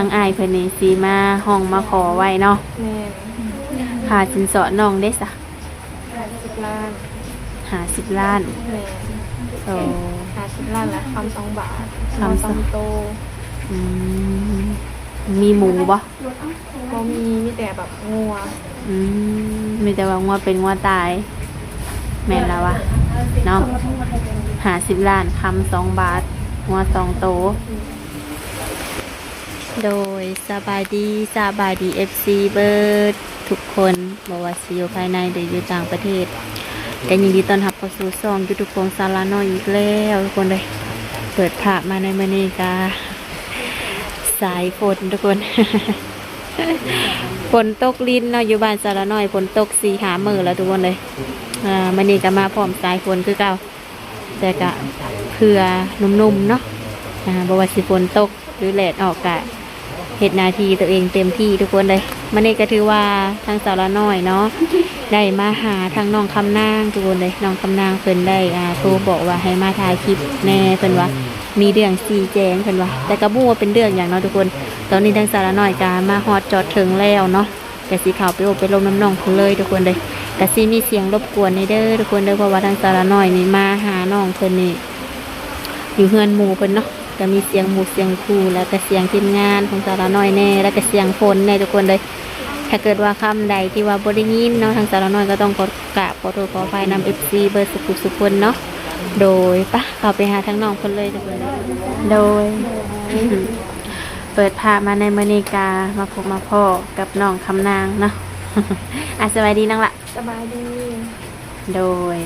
างอ้ายเพิ่นนี่สิมาห้องมาขอไว้เนาะแม่ค่าสินสอดน้องได้ซะ50 ล้าน50 ล้านแม่โอ้50 ล้านละ2 บาทคำสอง โต อืมมีหมูบ่บ่มีแต่แบบงัวมีแต่ว่างัวเป็นงัวตายแม่นแล้ววะเนาะ50 ล้านคำ2 บาทงัว2 โตโดยสบายดี FC เบิร์ดทุกคนบอกว่าสิอยู่ภายในหรืออยู่ต่างประเทศกันยินดีต้อนรับเข้าสู่ช่องยูทูบของซาลาน้อยอีกแล้วทุกคนเลยเปิดภาพมาในมื้อนี้กาสายฝนทุกคน ฝนตกลิ้นเนาะอยู่บ้านซาลาน้อยฝนตก4-5 มื้อแล้วทุกคนเลยมื้อนี้ก็มาพร้อมสายฝนคือเก่าแต่ก็เพื่อนุ่มๆเนาะบ่ว่าสิฝนตกหรือแดดออกกะเฮ็ดหน้าที่ตัวเองเต็มที่ทุกคนเลยมื้อนี้ก็ถือว่าทางสาวละน้อยเนาะได้มาหาทางน้องคำนางทุกคนเลยน้องคำนางเพิ่นได้โทรบอกว่าให้มาถ่ายคลิปแน่เพิ่นว่ามีเรื่องชี้แจงเพิ่นว่าแต่ก็บ่ว่าเป็นเรื่องหยังเนาะทุกคนตอนนี้ทางสาวละน้อยก็มาฮอดจอดถึงแล้วเนาะก็สิเข้าไปอบไปลมน้ำน้องเพิ่นเลยทุกคนเลยก็สิมีเสียงรบกวนในเด้อทุกคนเด้อเพราะว่าทางสาวละน้อยนี่มาหาน้องเพิ่นนี่อยู่เฮือนหมู่เพิ่นเนาะก็มีเสียงหมู่เสียงครูแล้วก็เสียงทีมงานของสาวน้อยแน่แล้วก็เสียงฝนในทุกคนเลยถ้าเกิดว่าคำใดที่ว่าบ่ได้ยินเนาะทางสาวน้อยก็ต้องขอกราบขอโทษขออภัยนำ FC เบอร์สุขคนเนาะโดยปะเข้าไปหาทางน้องเพิ่นเลยทุกคนโดย เปิดภาพมาในมื้อนี้กามาพบมาพ่อกับน้องคำนางเนาะ สวัสดีน้องละสบายดีโดย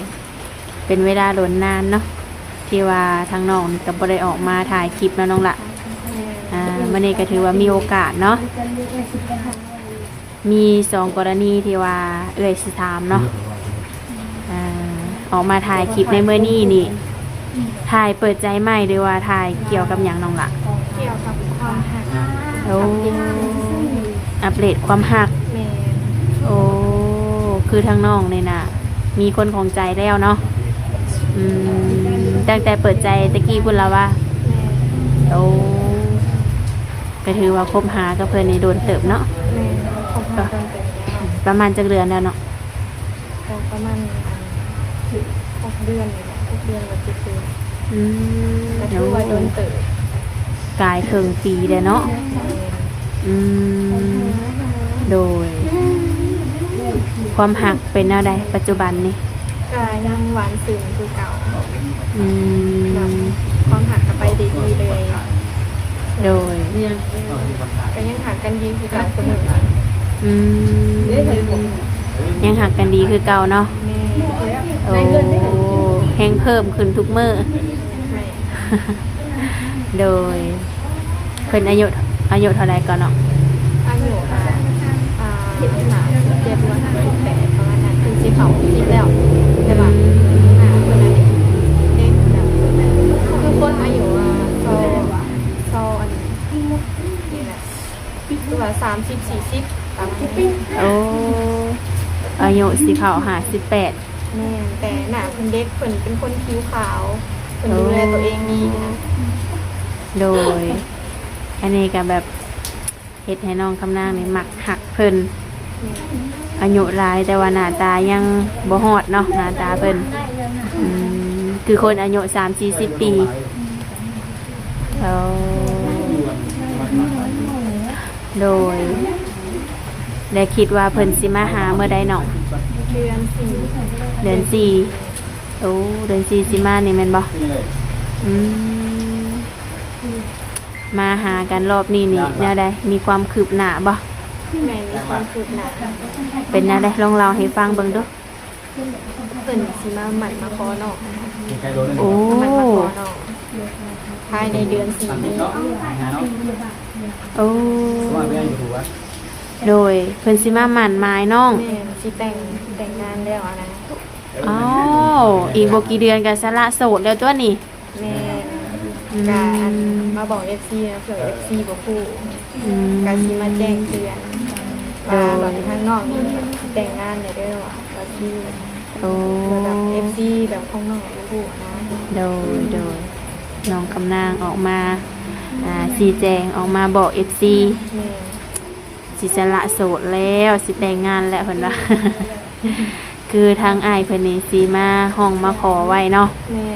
เป็นเวลาหลนนานเนาะที่ว่าทางน้องกับบ่ได้ออกมาถ่ายคลิปแล้วน้องละมื้อนี้ก็ถือว่ามีโอกาสเนาะมี2 กรณีที่ว่าสิถามเนาะออกมาถ่ายคลิปในมื้อนี้นี่ถ่ายเปิดใจใหม่หรือว่าถ่ายเกี่ยวกับหยังน้องละเกี่ยวกับความหักโอ้อัปเดตความหักแม่โอ้คือทางน้องนี่น่ะมีคนของใจแล้วเนาะตั้งแต่เปิดใจตะกี้พูดแล้วว่าโอ้ก็ถือว่าคบหากับเพื่อนในโดนเติบเนาะประมาณจักเดือนแล้วเนาะประมาณ6 เดือน6 เดือนหรือ7 เดือนก็ถือว่าโดนเติบกายถึงปีเลยเนาะโดยความหักเป็นแนวใดปัจจุบันนี่ก็ยังหวานซึ้งคือเก่าความหักก็ไปดีเลยโดยก็ยังหักกันดีคือเก่าเสมอยังหักกันดีคือเก่าเนาะโอ้แห้งเพิ่มขึ้นทุกมื้อโดยเพิ่นอายุเท่าไรก่อนเนาะอายุ17 18ประมาณนั้นคือสิเขาคิดแล้วใช่ป่ะเพิ่นเด็กแบบคือคนอายุโซอันนี่แหละคือว่า30-40ประมาณนี้โอ้อายุสิเข้า58แม่แต่หน้าเพิ่นเด็กเพิ่นเป็นคนผิวขาวเพิ่นดูแลตัวเองดีนะโดยอันนี้ก็แบบเฮ็ดให้น้องคำนางนี่มักหักเพิ่นอายุหลายแต่ว่าหน้าตายังบ่ฮอดเนาะหน้าตาเพิ่นคือคนอายุ30-40 ปีโดยได้คิดว่าเพิ่นสิมาหาเมื่อใดเนาะเดือน 4โอ้เดือน 4สิมานี่แม่นบ่มาหากันรอบนี้นี่แนวใดมีความคืบหน้าบ่แม่มีความคืบหน้าเป็นแนวใดลองเล่าให้ฟังเบิ่งดูเพิ่นสิมาหมั่นมาขอน้องโอ้หมั่นมาขอน้องภายในเดือน 4นี้โอ้โดยเพิ่นสิมาหมั่นหมายน้องแม่สิแต่งงานแล้วนะอ้าวอีกบ่กี่เดือนก็สละโสดแล้วตัวนี้แม่การมาบอก FC นะเผื่อ FC บ่ฮู้การสิมาแจ้งเตือนว่าแบบข้างนอกนี่แต่งงานได้เด้อว่าที่โอ้แบบ FC แบบข้างนอกบ่ฮู้นะโดยน้องกำนางออกมา สีแจงออกมาบอก FC แม่ สิสละโสดแล้วสิแต่งงานแล้วเพิ่นว่า คือทางอ้ายเพิ่นนี่สิมาห้องมาขอไว้เนาะ แม่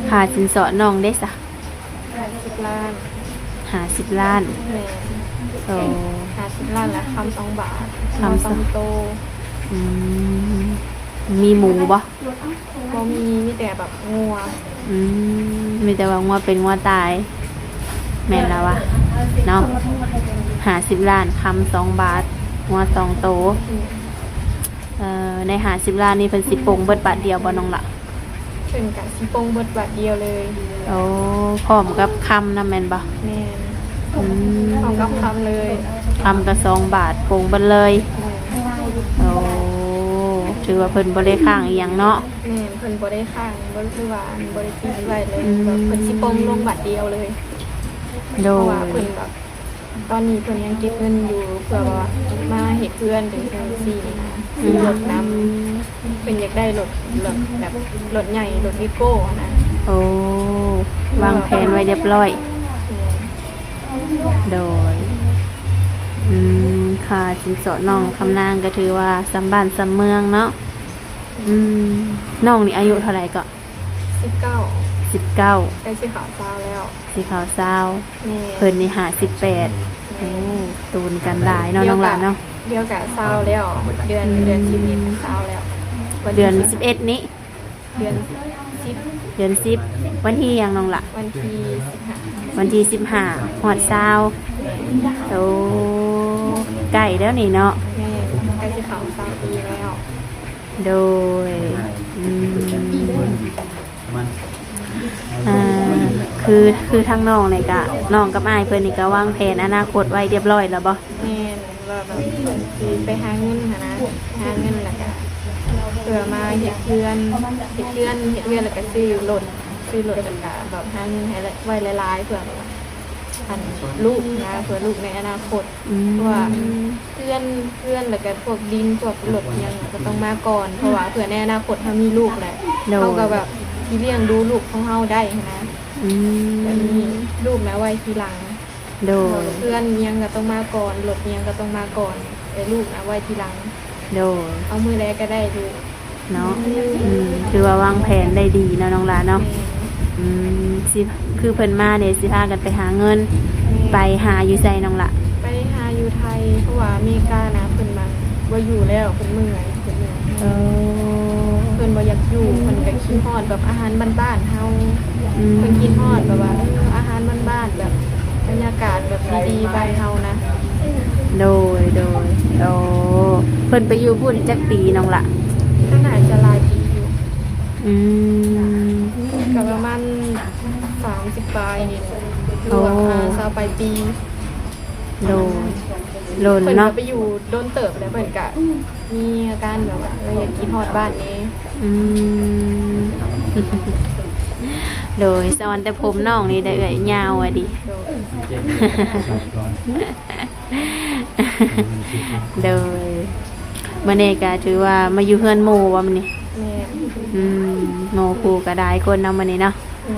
ค่าสินสอดน้องได้ซะ 50 ล้าน 50 ล้าน แม่ โอ้ 50 ล้านละคำ2 บาท คำ สองโต อืมมีหมูบ่ ก็มีแต่แบบงัว มีแต่ว่างัวเป็นงัวตาย แม่นแล้ววะเนาะ50 ล้านคำ2 บาทงัว2 โตใน50 ล้านนี่เพิ่นสิปลงเบิดบาทเดียวบ่น้องล่ะ เป็นกะสิโปงเบิดบาทเดียวเลย โอ้พร้อมกับคำนำแม่นบ่ แม่น อืม เอากับคำเลย คำก็2 บาทปลงเบิดเลย แม่ โอ้ถือว่าเพิ่นบ่ได้ค้างอีหยังเนาะ แม่เพิ่นบ่ได้ข้างบ่คือว่าบ่ได้ตีไว้เลย อืม แบบเพิ่นสิโปงลงบาทเดียวเลย โด เพราะว่าย เพิ่นแบบตอนนี้เพิ่นยังเก็บเงินอยู่เพื่อว่ามาเฮ็ดเพื่อนเป็นจังซี่นะคือรถน้ำเพิ่นอยากได้รถแบบรถใหญ่รถวิโก้นะ โอ้วางแผนไว้เรียบร้อย โดยค่ะสินสอดน้องคำนางก็ถือว่าสำบ้านสำเมืองเนาะน้องนี่อายุเท่าไหร่ก็ 19 19 ใกล้สิขาวซาวแล้ว สีขาวซาว แม่ เพิ่นนี่58โอ้ตูนกันหลายเนาะน้องหลานเนาะ เดียวกับซาวแล้วเดือน10นี้ซาวแล้ว เดือน11นี้ เดือนเดือน10วันที่หยังน้องล่ะ 10วันที่15 วันที่15ฮอดซาวโอ้ใกล้แล้วนี่เนาะ แม่ใกล้สิขาวซาวปีแล้ว โดยคือทางน้องนี่กะน้องกับอ้ายเพิ่นนี่ก็วางแผนอนาคตไว้เรียบร้อยแล้วบ่ แม่ว่าแบบสิไปหาเงินนะหาเงินแล้วก็เพื่อมาเฮ็ดเพื่อนแล้วก็ซื้อรถแล้วก็แบบหาเงินให้ไว้หลายๆเพื่ออันลูกนะเพื่อลูกในอนาคตเพราะว่าเพื่อนแล้วก็พวกดินพวกรถยังก็ต้องมาก่อนเพราะว่าเผื่อในอนาคตถ้ามีลูกแหละเขาก็แบบที่เลี้ยงดูลูกของเฮาได้นะแบบนี้ลูกนะไว้ทีหลัง โดย เพื่อนยังก็ต้องมาก่อนรถยังก็ต้องมาก่อนแต่ลูกนะไว้ทีหลัง โดย เอามือแรกก็ได้ลูก เนาะคือว่าวางแผนได้ดีเนาะน้องหลานเนาะสิคือเพิ่นมาเนี่ยสิพากันไปหาเงินไปหาอยู่ไสน้องละ ไปหาอยู่ไทยเพราะว่าอเมริกานะเพิ่นมาว่าอยู่แล้วเพิ่นเมื่อยเพิ่นบ่อยากอยู่เพิ่นก็คิดฮอดแบบอาหารบ้านๆเฮาเพิ่นคิดฮอดแบบว่าอาหารบ้านๆแบบบรรยากาศแบบดีๆบ้านเฮานะ โดยโอ้เพิ่นไปอยู่พุ่นจักปีน้องละ ก็น่าจะหลายปีอยู่ ม ก็ประมาณ30ปลายนี่แหละหรือว่า20ปลายปี โดยโลน เพิ่น เนาะ ก็ไปอยู่โดนเติบแล้วเพิ่นก็มีอาการแบบว่าอยากกินฮอดบ้านนี้ โดยสวรรค์แต่ผมน้องนี่ได้เอ่ยยาวอ่ะดิ โดยมื้อนี้ก็ถือว่ามาอยู่เฮือนหมู่ว่ามื้อนี้ แม่ หมู่ครูก็ได้คนเนาะมื้อนี้เนาะ แม่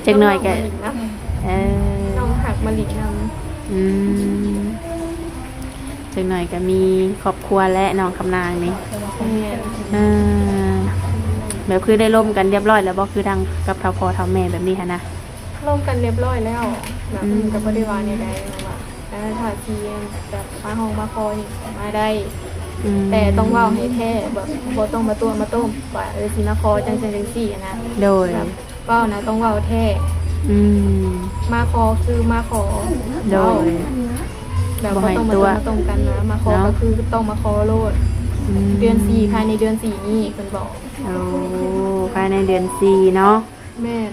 จักหน่อยก็ น้องหักมาหลิกน จักหน่อยก็มีครอบครัวและน้องคำนางนี่ แม่ แบบคือได้ร่วมกันเรียบร้อยแล้วบ่คือทางกับเฒ่าพ่อเฒ่าแม่แบบนี้หั่นนะ ร่วมกันเรียบร้อยแล้วแบบกับบริวารในใดว่าแล้วถ้าทีแบบมาห้องมาคอยมาได้ แต่ต้องเว้าให้แท้แบบบ่ต้องมาตัวมาต้มว่าสิมาคอจังจังซี่นะ โดย แบบเว้านะต้องเว้าแท้มาคอคือมาขอ โดย แบบบ่ต้องมาตัวมาต้มกันนะมาคอก็คือต้องมาคอโลดเดือน4ภายในเดือน4นี้เพิ่นบอก โอ้ภายในเดือน4เนาะ แม่น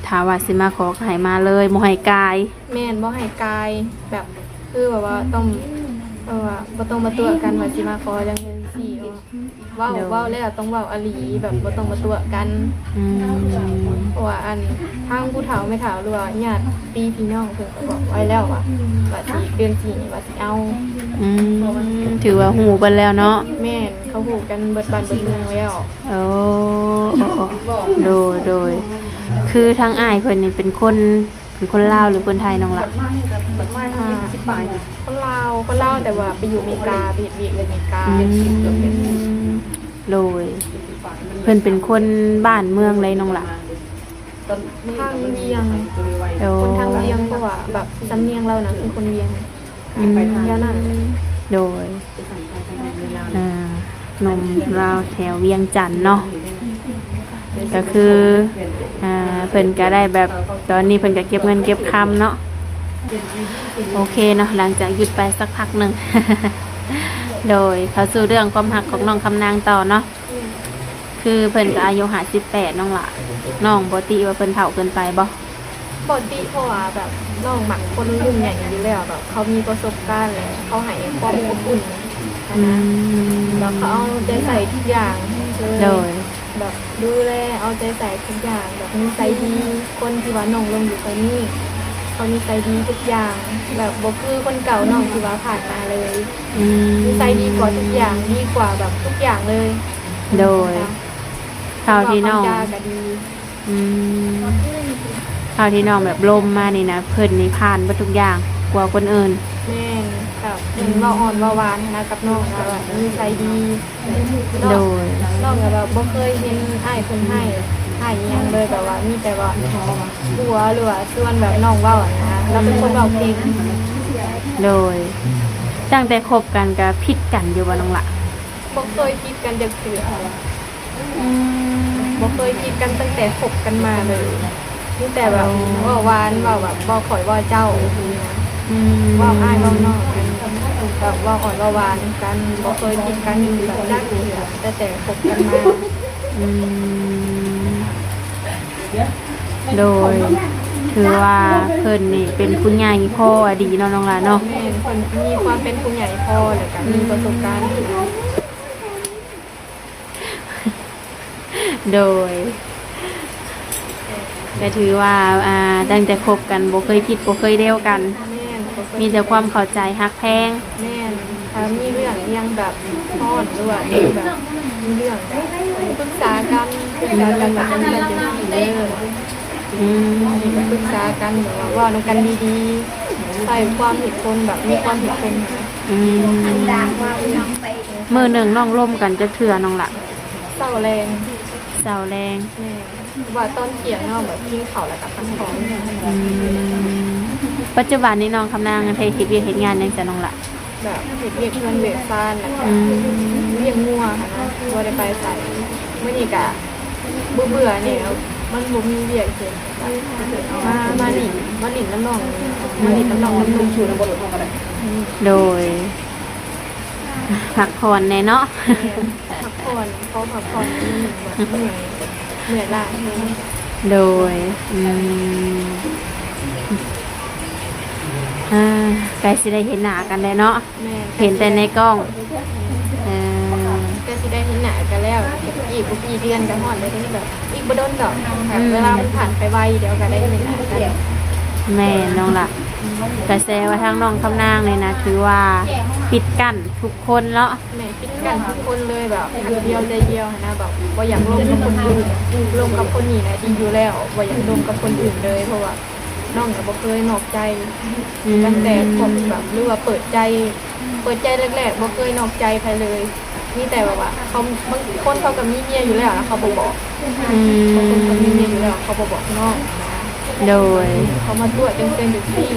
ถามว่าสิมาขอก็ให้มาเลยบ่ให้กาย แม่นบ่ให้กายแบบคือแบบว่าต้องว่าบ่ต้องมาตัวกันว่าสิมาขอจังซี่ สี่เว้าแล้วต้องเว้าอลีแบบบ่ต้องมาตัวกัน อืม เพราะว่าอันทางผู้เฒ่าไม่เฒ่าหรือว่าญาติพี่น้องเพิ่นก็บอกไว้แล้วว่าสิเดือน4นี่ว่าสิเอา อืมถือว่าหูเบิ่นแล้วเนาะ แม่นเขาฮู้กันเบิดบ้านเบิดเมืองแล้ว โอ้โดยคือทางอ้ายเพิ่นนี่เป็นคนลาวหรือคนไทยน้องล่ะ คนลาวแต่ว่าไปอยู่อเมริกาไปเฮ็ดเวียกในอเมริกา โดยเพิ่นเป็นคนบ้านเมืองเลยน้องล่ะ ทางเวียง โอ้ คนทางเวียงเพราะว่าแบบสำเนียงเรานะคือคนเวียงแล้วนั่น โดยหนมลาวแถวเวียงจันทน์เนาะก็คือเพิ่นก็ได้แบบตอนนี้เพิ่นก็เก็บเงินเก็บคำเนาะโอเคเนาะหลังจากหยุดไปสักพักหนึ่ง โดยเขาสู่เรื่องความหักของน้องคำนางต่อเนาะคือเพิ่นก็อายุ58น้องล่ะน้องบ่ติว่าเพิ่นเฒ่าเกินไปบ่ ปกติเพราะว่าแบบน้องหมักคนรุ่นใหญ่อยู่แล้วแบบเขามีประสบการณ์แล้วเขาให้ความอบอุ่นนะแล้วเขาเอาใจใส่ทุกอย่างเลย โดย แบบดูแลเอาใจใส่ทุกอย่างแบบนิสัยดีคนที่ว่าน้องลงอยู่ตอนนี้เขานิสัยดีทุกอย่างแบบบ่คือคนเก่าน้องที่ว่าผ่านมาเลย นิสัยดีกว่าทุกอย่างดีกว่าแบบทุกอย่างเลย โดยข่าวที่น้อง วามจาก็ดี ข่าวที่น้องแบบลมมานี่นะเพิ่นนี่ผ่านบ่ทุกอย่างกว่าคนอื่น แม่นแบบเห็นว่าอ่อนว่าหวานนะกับน้องนะแบบนิสัยดี โดย น้องก็แบบบ่เคยเห็นอ้ายเพิ่นให้อิหยังเลยแบบว่ามีแต่ว่าหัวหรือว่าส่วนแบบน้องเว้าอะนะแล้วเป็นคนเว้าเก่ง โดยตั้งแต่คบกันก็ผิดกันอยู่บ่น้องละ บ่เคยคิดกันจักเทื่อบ่เคยคิดกันตั้งแต่คบกันมาเลยมีแต่แบบเว่าหวานเว่าแบบบ่ข่อยเว่าเจ้าเว่าอ้ายเว่าน้องกันแบบเว่าอ่อนเว่าหวานกันบ่เคยคิดกันแบบจักเทื่อแต่คบกันมา โดยถือว่าเพิ่นนี่เป็นผู้ใหญ่พ่อดีเนาะน้องละเนาะ แม่นคนมีความเป็นผู้ใหญ่พอแล้วก็มีประสบการณ์ โดยก็ถือว่าตั้งแต่คบกันบ่เคยผิดบ่เคยเด้วกัน แม่นบ่เคย มีแต่ความเข้าใจฮักแพง แม่นถ้ามีเรื่องยังแบบทอดหรือว่าแบบมีเรื่องแบบปรึกษากันแบบเป็นเรื่องจังซี่เด้อ ปรึกษากันแบบว่าเว่ากันดีๆใส่ความเหตุผลแบบมีความเหตุผลนะ มือหนึ่งน้องร่มกันจะเถื่อน้องละ เศร้าแรง เสาแรง แม่ว่าตอนเที่ยงเนาะแบบกินข้าวแล้วกับพันของ ปัจจุบันนี้น้องคำนางเทคิดเวียกเหตุงานยังจะน้องละ แบบเห็ดเวียกเงินเวียกซานแล้วก็เลี้ยงงัวค่ะนะบ่ได้ไปใส่เมื่อนี้กะเบื่อๆเนี่ยมันบ่มีเวียกเห็นมาหลินน้ำนองมาหลินน้ำนองน้ำนุ่มชูน้ำบดของอะไร โดยพักผ่อนในเนาะ พักผ่อนเขาพักผ่อนแบบเหนื่อยล้า โดยใกล้สิได้เห็นหน้ากันเลยเนาะ แม่ เห็นแต่ในกล้อง ก็สิได้เห็นหน้ากันแล้วอีกบ่กี่เดือนก็ฮอดเลยที่แบบอีกบ่โดนดอกแบบเวลามันผ่านไปไวเดี๋ยวก็ได้เห็นหน้ากัน แม่น้องละกระแสว่าทางน้องคำนางเลยนะถือว่าปิดกั้นทุกคนเนาะ แม่คิดกันทุกคนเลยแบบอันเดียวใจเดียวนะแบบบ่อยากร่วมกับคนอื่นร่วมกับคนนี้นะดีอยู่แล้วบ่อยากร่วมกับคนอื่นเลยเพราะว่าน้องก็บ่เคยนอกใจตั้งแต่ผมแบบหรือว่าเปิดใจแรกๆบ่เคยนอกใจใครเลยมีแต่แบบว่าเขาบางคนเขาก็มีเมียอยู่แล้วนะเขาบ่บอกบางคนเขามีเมียอยู่แล้วเขาบ่บอกน้อง โดย เขามาตรวจเป็นอยู่ที่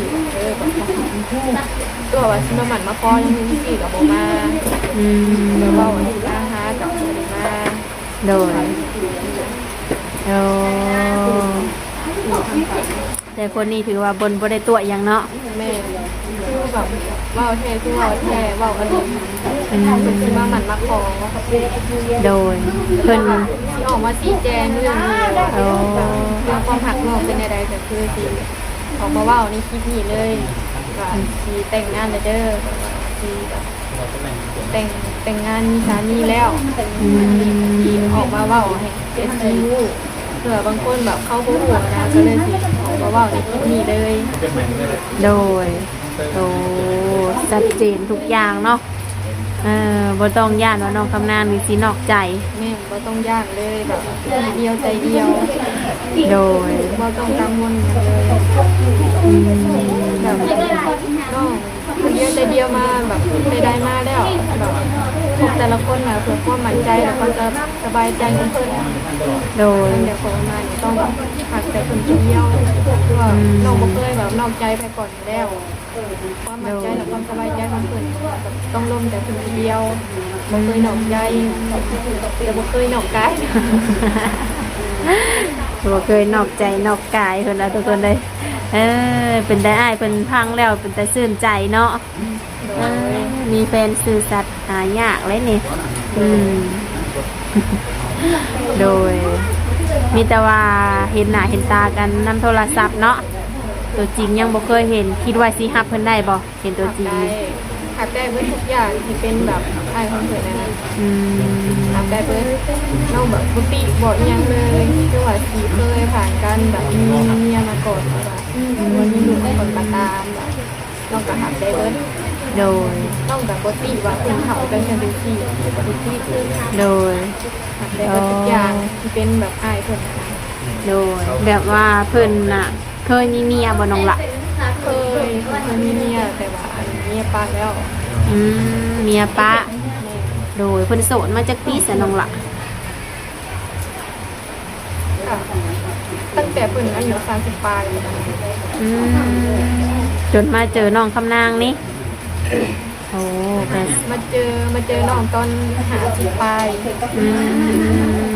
แบบตัวว่าซิมาหมันมาพอยังมีที่กับโบมาแล้วว่าวันที่อาหารกับโบมา โดยแต่คนนี้ถือว่าบนบ่ได้ตัวอย่างเนาะ แม่คือแบบว่าแท้คือว่าแท้ว่าอารมณ์เป็นซิมาหมันมาพอ โดยเพิ่น ที่ออกมาชี้แจงเรื่องนี้ว่าเรื่องความหักน้องเป็นอะไรก็คือสิออกมาว่าในคลิปนี้เลยว่าสีแต่งงานเลยเด้อสีแบบแต่ง แต่งงานมีสามีแล้ว อืม ออกมาเว้าให้เอฟซีรู้เผื่อบางคนแบบเข้าผู้หัวนะก็เลยสิออกมาเว้าในคลิปนี้เลย โดยโอ้ชัดเจนทุกอย่างเนาะบ่ต้องย่านว่าน้องคำนางมีสินอกใจ แม่บ่ต้องย่านเลยแบบเดียวใจเดียว โดย บ่ต้องกังวลเลย อืม แบบน้องคนเดียวใจเดียวมาแบบได้มาแล้วแบบพวกแต่ละคนนะเพื่อความมั่นใจแล้วก็จะสบายใจกับเพื่อน โดย เดี๋ยวคนมาเนี่ยต้องแบบหักแต่คนเดียวเพราะว่าน้องบ่เคยแบบนอกใจไปก่อนอยู่แล้วความมั่นใจและความสบายใจของเพื่อนแบบต้องร่วมแต่คนเดียวบ่เคยนอกใจแต่บ่เคยนอกกาย บ่เคยนอกใจนอกกายเพิ่นละทุกคนเลยเป็นได้อ้ายเป็นพังแล้วเป็นแต่ชื่นใจเนาะมีแฟนซื่อสัตย์หายากเลยนี่อืม โดย มีแต่ว่าเห็นหน้าเห็นตากันนำโทรศัพท์เนาะตัวจริงยังบ่เคยเห็นคิดว่าสิฮับเพิ่นได้บ่เห็นตัวจริง หักได้เบิดทุกอย่างที่เป็นแบบอ้ายของเพิ่นนะ อืม หักได้เบิดน้องแบบบ่ติบ่อิหยังเลยคือว่าสิเคยผ่านกันแบบมีเมียมาก่อนหรือว่าวันนี้ลูกคนมาตามแบบน้องก็หักได้เบิด โดย น้องก็บ่ติว่าเพิ่นเขากันจังซี่บ่ติคือ โดย หักได้เบิดทุกอย่างที่เป็นแบบอ้ายเพิ่นนะ โดย แบบว่าเพิ่นน่ะ เคยมีเมียบ่น้องละ เคยมีเมียแต่ว่าเมียปากแล้ว อืมเมียปะ แม่ โดยเพิ่นโสดมาจากปีซะน้องละ ค่ะตั้งแต่เพิ่นอายุ30ปลาย อืมจนมาเจอน้องคำนางนี่โอ้แต่ มาเจอน้องตอน50ปลาย อืม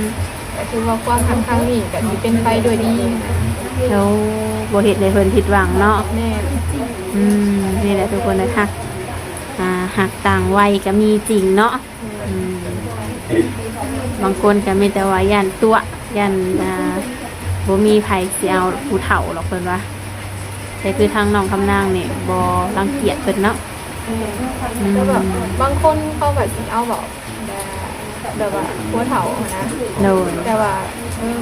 แต่คือว่าความหักครั้งนี้ก็สิเป็นไปด้วยดี แล้วบ่เฮ็ดให้เพิ่นผิดหวังเนาะ แม่ อืมนี่แหละทุกคนนะคะหักต่างวัยก็มีจริงเนาะอืมบางคนก็มีแต่ว่ายันตัวยันบ่มีไผสิเอาผู้เฒ่าหรอกเพิ่นว่าแต่คือทางน้องคำนางเนี่ยบ่รังเกียจเพิ่นเนาะ แล้วแบบบางคนเขาแบบสิเอาแบบว่าหัวเถานะ โดย แต่ว่า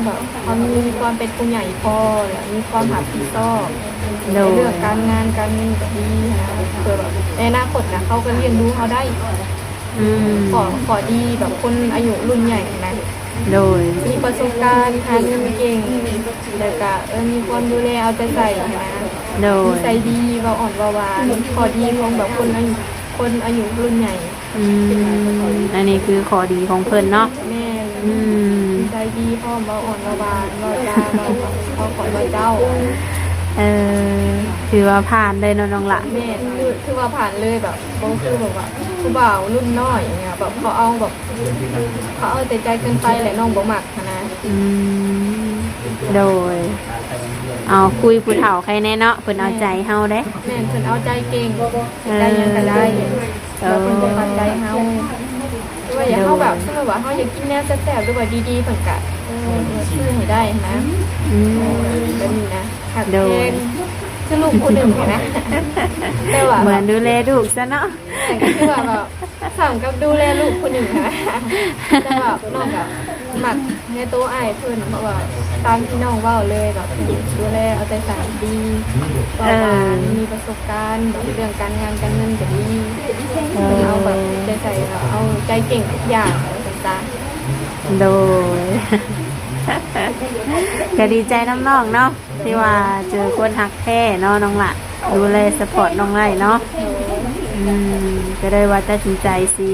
แบบเขามีความเป็นผู้ใหญ่พอแล้วมีความหับผิดชอบในเรื่องการงานการเงินก็ดีนะเพื่อแบบในอนาคตนะเขาก็เรียนรู้เขาได้ อืม ขอดีแบบคนอายุรุ่นใหญ่นะ โดย มีประสบการณ์หาเงินเก่งแล้วก็มีความดูแลเอาใจใส่นะ โดย ใจดีเบาอ่อนเบาหวานขอดีของแบบคนอายุรุ่นใหญ่ อืมอันนี้คือข้อดีของเพิ่นเนาะ แม่ อืม ใจดีพ่อเบาอ่อนเบาหวานเบาจาเบาเขาขอเบาเจ้า ถือว่าผ่านเลยเนาะน้องละ แม่คือว่าผ่านเลยแบบเขาคือแบบว่าผู้บ่าวรุ่นน้อยอย่างเงี้ยแบบเขาเอาแต่ใจเกินไปแหละน้องบ่มักนะ อืมโดย เอาคุยผู้เฒ่าใครแน่เนาะเพิ่นเอาใจเฮาเด้ แม่เพิ่นเอาใจเก่งได้ยังก็ได้แล้วเพิ่นจะปันใจเฮาด้วยว่าอย่าเฮาแบบคือว่าเฮาอยากกินแนวแซ่บๆหรือว่าดีๆเพิ่นก็ซื้อให้ได้นะ อืม แบบนี้นะหักแพงคือลูกผู้หนึ่งนะแต่ว่า เหมือนดูแลลูกซะเนาะ คือว่าแบบสั่งกับดูแลลูกผู้หนึ่งนะแต่แบบน้องแบบหมักในโต๊ะอ้ายเพิ่นเพราะว่าตามที่น้องเว้าเลยแบบดูแลเอาใจใส่ดีเบาหวานมีประสบการณ์แบบเรื่องการงานการเงินก็ดีเอาแบบใจใส่เอาใจเก่งทุกอย่างต่าง โดย ก็ดีใจน้องๆเนาะที่ว่าเจอคนหักแท้เนาะน้องละดูแลสปอร์ตน้องไล่เนาะก็ได้ว่าตัดสินใจสิ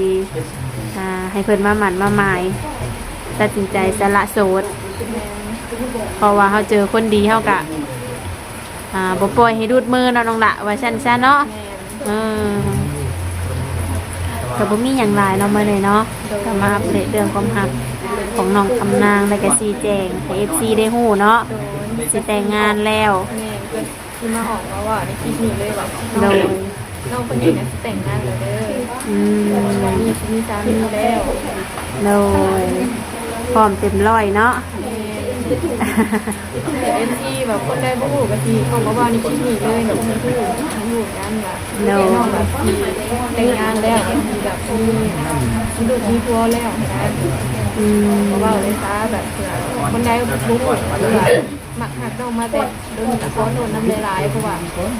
ให้เพิ่นมาหมั่นมาหมายตัดสินใจสละโสดเพราะว่าเขาเจอคนดีเขากะบ่ปล่อยให้ดูดมือเนาะน้องละว่าชั้นๆเนาะก็บ่มีหยังหลายเนาะมื้อนี้เนาะก็มาอัปเดตเรื่องความรักของน้องคำนางและก็ซีแจงให้ FC ได้ฮู้เนาะสิแต่งงานแล้ว แม่ก็ที่มาออกมาว่าในคลิปนี้เลยแบบ โดย น้องคนนี้นะแต่งงานแล้วเด้อมีสามีแล้ว โดยพร้อมเต็มร้อยเนาะ แม่ แต่เอ็นที่แบบคนได้บ่ฮู้ก็สิเขาก็ว่านี่คิดนี่เลยแบบบ่ฮู้กันว่าแต่น้องแบบที่แต่งงานแล้วที่แบบมีลูกมีผัวแล้วนะ เพราะว่าเลยซะแบบเผื่อคนใดบุกหรือว่าหมักหักน้องมาแต่โดนตะโกนโดนน้ำลายเพราะว่า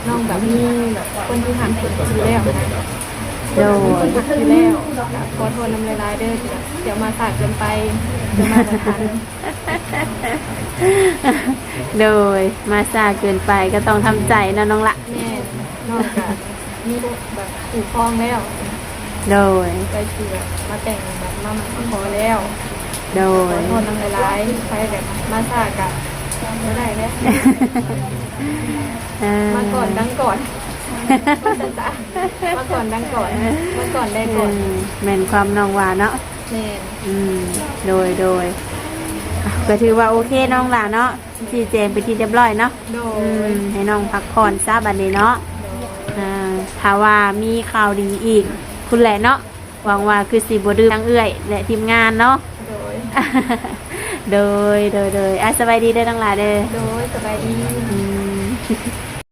น้องแบบมีแบบคนที่หักคนอยู่แล้วนะ โด คน ย หักอยู่แล้วขอโทษน้ำลายเด้อเดี๋ยวมาสายเกินไปจะมาจะทัน โดยมาซาเกินไปก็ต้องทำใจนะน้องละ แม่นอกจากมีแบบถูกคล้องแล้ว โดย ไปเชื่อมาแต่งแบบมาขอแล้ว โด ขอย โทษน้ำลายไปแบบมาสายกันไม่ได้แล้ว มาก่อนดังก่อนมาก่อนดังก่อนมาก่อนได้ก่อน แม่นความน้องว่าเนาะ แม่น โดยอ่ะก็ถือว่าโอเคน้องหล่ะเนาะชี้แจงไปที่เรียบร้อยเนาะ โด อื ย ให้น้องพักผ่อนซะบัดนี้เนาะถ้าว่ามีข่าวดีอีก คุณแหละเนาะหวังว่าคือสิบ่ดื้อทั้งเอื้อยและทีมงานเนาะ โดย โดยอ่ะสบายดีเด้อน้องหล่ะเด้อ โดยสบายดี อืม